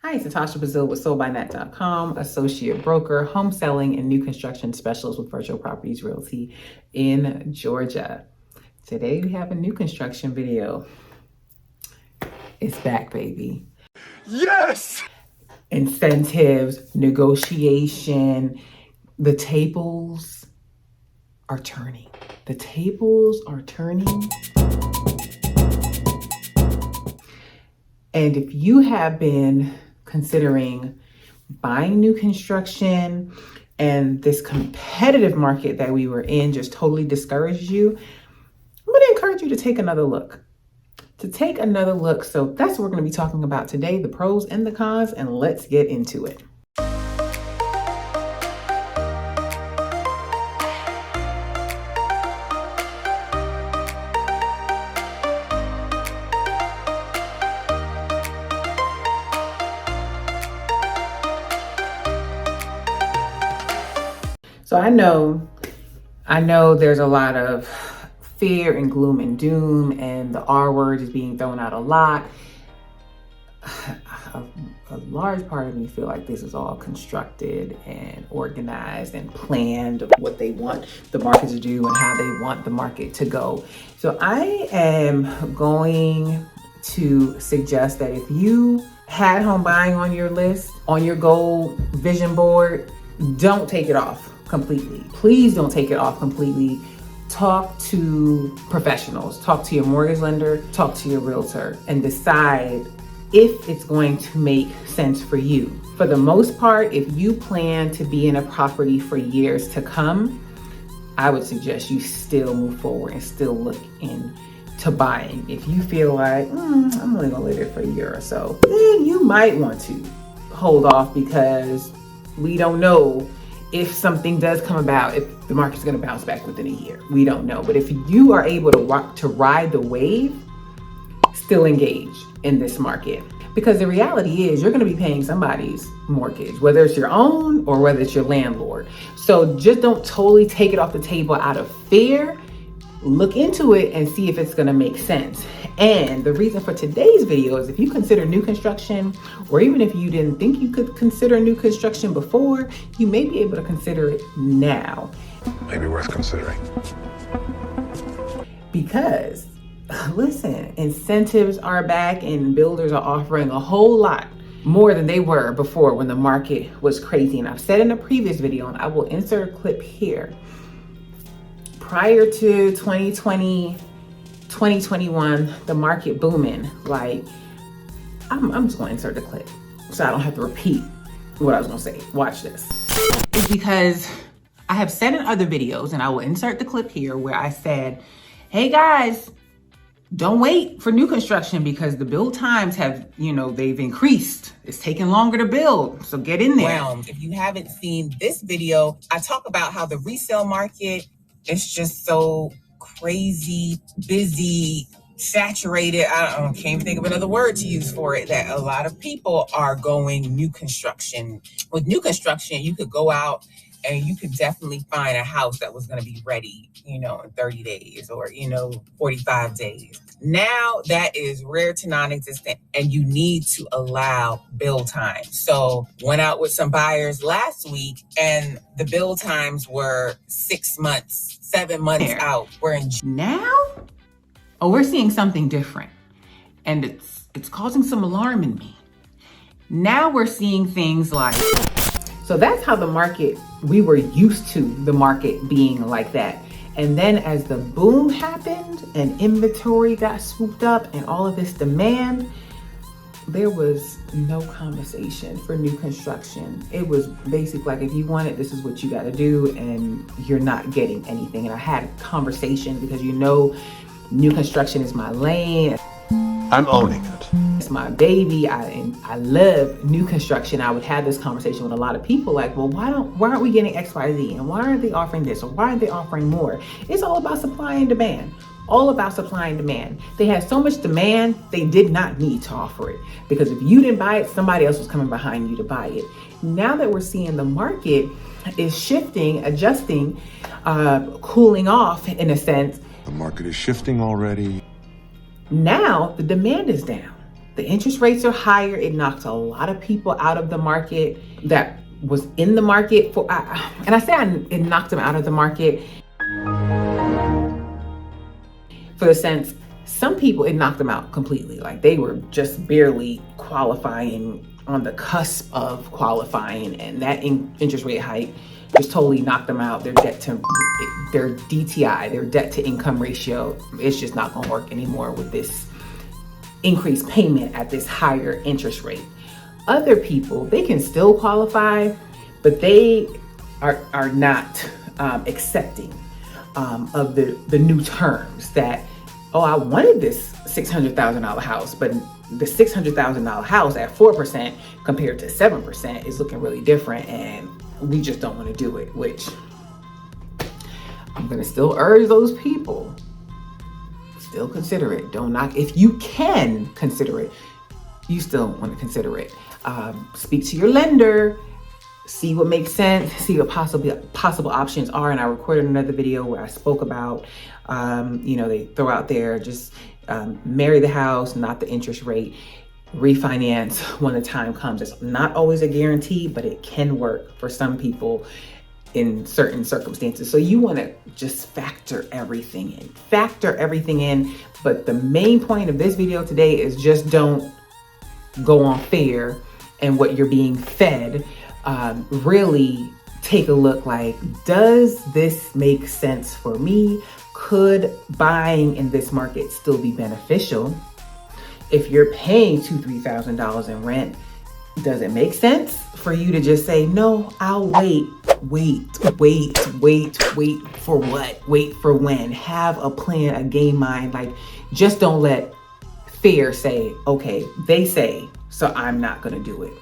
Hi, it's Natasha Bazile with SoldByNet.com, associate broker, home selling, and new construction specialist with Virtual Properties Realty in Georgia. Today we have a new construction video. It's back, baby. Yes! Incentives, negotiation, the tables are turning. The tables are turning. And if you have been considering buying new construction and this competitive market that we were in just totally discouraged you, I'm going to encourage you to take another look. So that's what we're going to be talking about today, the pros and the cons, and let's get into it. So I know there's a lot of fear and gloom and doom, and the R word is being thrown out a lot. A large part of me feel like this is all constructed and organized and planned of what they want the market to do and how they want the market to go. So I am going to suggest that if you had home buying on your list, on your goal vision board, don't take it off completely. Please don't take it off completely. Talk to professionals, talk to your mortgage lender, talk to your realtor, and decide if it's going to make sense for you. For the most part, if you plan to be in a property for years to come, I would suggest you still move forward and still look into buying. If you feel like, I'm only gonna live there for a year or so, then you might want to hold off, because we don't know if something does come about, if the market's gonna bounce back within a year. We don't know. But if you are able to ride the wave, still engage in this market. Because the reality is you're gonna be paying somebody's mortgage, whether it's your own or whether it's your landlord. So just don't totally take it off the table out of fear. Look into it and see if it's gonna make sense. And the reason for today's video is if you consider new construction, or even if you didn't think you could consider new construction before, you may be able to consider it now. Maybe worth considering. Because, listen, incentives are back and builders are offering a whole lot more than they were before when the market was crazy. And I've said in a previous video, and I will insert a clip here, prior to 2020, 2021, the market booming, like, I'm just gonna insert the clip so I don't have to repeat what I was gonna say. Watch this. It's because I have said in other videos, and I will insert the clip here, where I said, hey guys, don't wait for new construction because the build times have, they've increased. It's taking longer to build, so get in there. If you haven't seen this video, I talk about how the resale market is just so crazy, busy, saturated. I can't even think of another word to use for it, that a lot of people are going new construction. With new construction, you could go out and you could definitely find a house that was going to be ready, in 30 days or, 45 days. Now that is rare to non-existent, and you need to allow build time. So went out with some buyers last week, and the build times were 6 months, 7 months out. We're in now. Oh, we're seeing something different, and it's causing some alarm in me. Now we're seeing things like, so that's how the market, we were used to the market being like that. And then as the boom happened and inventory got swooped up and all of this demand, there was no conversation for new construction. It was basically like, if you want it, this is what you got to do, and you're not getting anything. And I had a conversation because new construction is my lane. I'm owning it. It's my baby. I love new construction. I would have this conversation with a lot of people like, well, why aren't we getting X, Y, Z? And why aren't they offering this? Or why aren't they offering more? It's all about supply and demand. All about supply and demand. They had so much demand, they did not need to offer it. Because if you didn't buy it, somebody else was coming behind you to buy it. Now that we're seeing the market is shifting, adjusting, cooling off in a sense. The market is shifting already. Now the demand is down. The interest rates are higher. It knocks a lot of people out of the market that was in the market for, and I say it knocked them out of the market for the sense, some people, it knocked them out completely. Like they were just barely qualifying, on the cusp of qualifying, and that interest rate hike just totally knocked them out. Their DTI, their debt to income ratio, it's just not gonna work anymore with this increased payment at this higher interest rate. Other people, they can still qualify, but they are not accepting of the new terms that, oh, I wanted this $600,000 house, but the $600,000 house at 4% compared to 7% is looking really different, and we just don't want to do it, which I'm going to still urge those people, still consider it. Don't knock. If you can consider it, you still want to consider it. Speak to your lender, see what makes sense, see what possible options are. And I recorded another video where I spoke about, they throw out there, just marry the house, not the interest rate, refinance when the time comes. It's not always a guarantee, but it can work for some people in certain circumstances. So you want to just factor everything in. But the main point of this video today is just don't go on fear and what you're being fed. Really take a look, like, does this make sense for me? Could buying in this market still be beneficial? If you're paying $2,000-$3,000 in rent, does it make sense for you to just say, no, I'll wait for what? Wait for when? Have a plan, a game mind. Like, just don't let fear say, okay, they say, so I'm not gonna do it.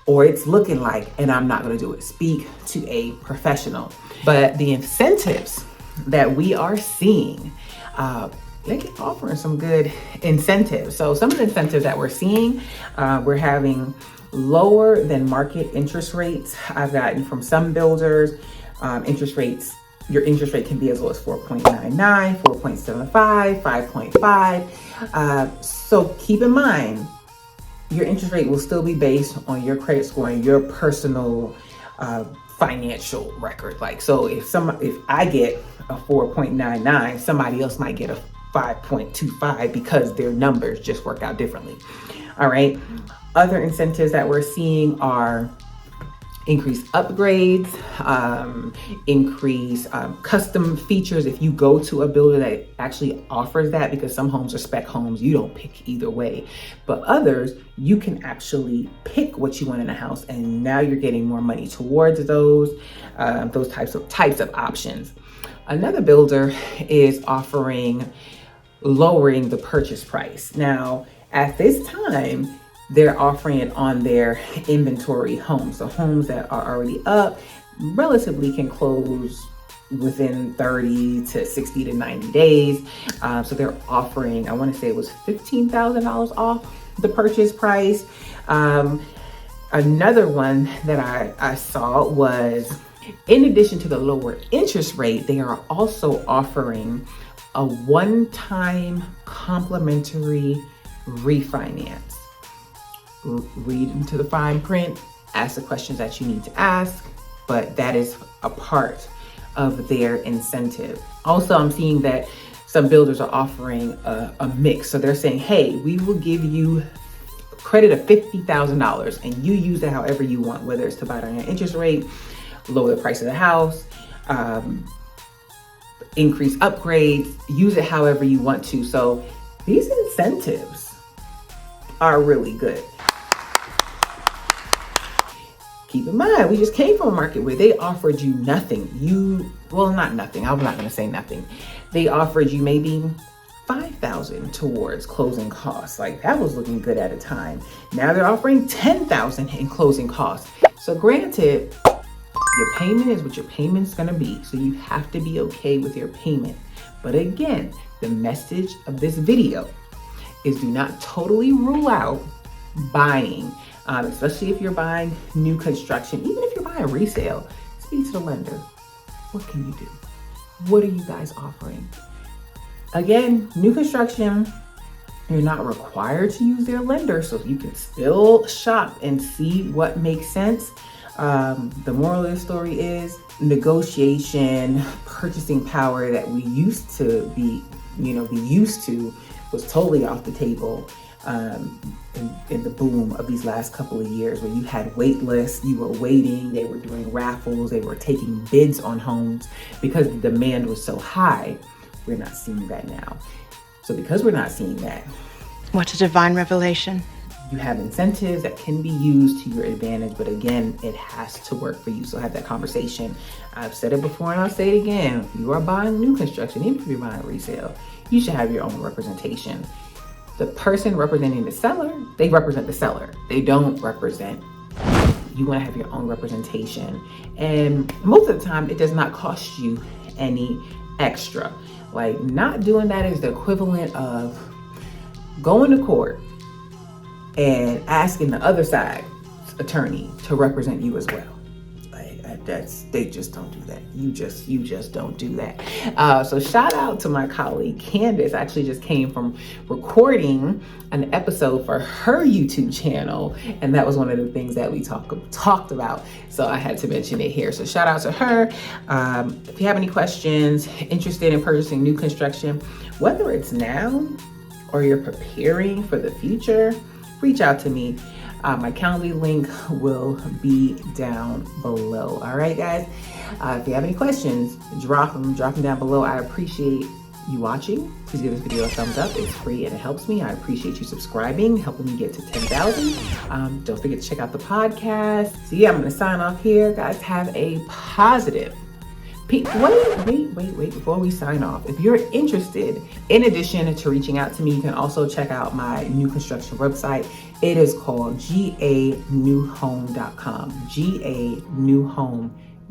Or it's looking like, and I'm not gonna do it. Speak to a professional. But the incentives that we are seeing, they keep offering some good incentives. So some of the incentives that we're seeing, we're having lower than market interest rates. I've gotten from some builders, your interest rate can be as low as 4.99, 4.75, 5.5. So keep in mind, your interest rate will still be based on your credit score and your personal financial record. Like, so if I get a 4.99, somebody else might get a 5.25 because their numbers just work out differently. All right. Other incentives that we're seeing are increased upgrades, increase custom features. If you go to a builder that actually offers that, because some homes are spec homes, you don't pick either way, but others, you can actually pick what you want in a house, and now you're getting more money towards those types of options. Another builder is offering lowering the purchase price. Now, at this time, they're offering it on their inventory homes. So homes that are already up relatively can close within 30 to 60 to 90 days. So they're offering, I want to say it was $15,000 off the purchase price. Another one that I saw was, in addition to the lower interest rate, they are also offering a one-time complimentary refinance. Read into the fine print, ask the questions that you need to ask, but that is a part of their incentive. Also, I'm seeing that some builders are offering a mix. So they're saying, hey, we will give you credit of $50,000 and you use it however you want, whether it's to buy down your interest rate, lower the price of the house, increase upgrades, use it however you want to. So these incentives are really good. Keep in mind, we just came from a market where they offered you nothing. Not nothing. I'm not going to say nothing. They offered you maybe $5,000 towards closing costs. Like, that was looking good at a time. Now they're offering $10,000 in closing costs. So granted, your payment is what your payment's going to be. So you have to be okay with your payment. But again, the message of this video is do not totally rule out buying. Especially if you're buying new construction, even if you're buying resale, speak to the lender. What can you do? What are you guys offering? Again, new construction, You're not required to use their lender, so you can still shop and see what makes sense. The moral of the story is negotiation, purchasing power that we used to be used to was totally off the table in the boom of these last couple of years, where you had wait lists, you were waiting, they were doing raffles, they were taking bids on homes because the demand was so high. We're not seeing that now. So because we're not seeing that, what a divine revelation. You have incentives that can be used to your advantage, but again, it has to work for you. So have that conversation. I've said it before and I'll say it again. If you are buying new construction, even if you're buying resale, you should have your own representation. The person representing the seller, they represent the seller. They don't represent you. You want to have your own representation. And most of the time, it does not cost you any extra. Like, not doing that is the equivalent of going to court and asking the other side's attorney to represent you as well. They just don't do that. You just don't do that. So shout out to my colleague Candace. I actually just came from recording an episode for her YouTube channel, and that was one of the things that we talked about. So I had to mention it here. So shout out to her. If you have any questions, interested in purchasing new construction, whether it's now or you're preparing for the future, reach out to me. My Calendly link will be down below. All right, guys. If you have any questions, drop them down below. I appreciate you watching. Please give this video a thumbs up. It's free and it helps me. I appreciate you subscribing, helping me get to 10,000. Don't forget to check out the podcast. So yeah, I'm going to sign off here. Guys, have a positive. Wait, before we sign off, if you're interested, in addition to reaching out to me, you can also check out my new construction website. It is called ganewhome.com,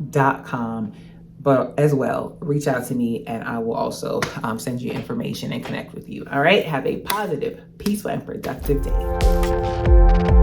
ganewhome.com. But as well, reach out to me and I will also send you information and connect with you. All right, have a positive, peaceful, and productive day.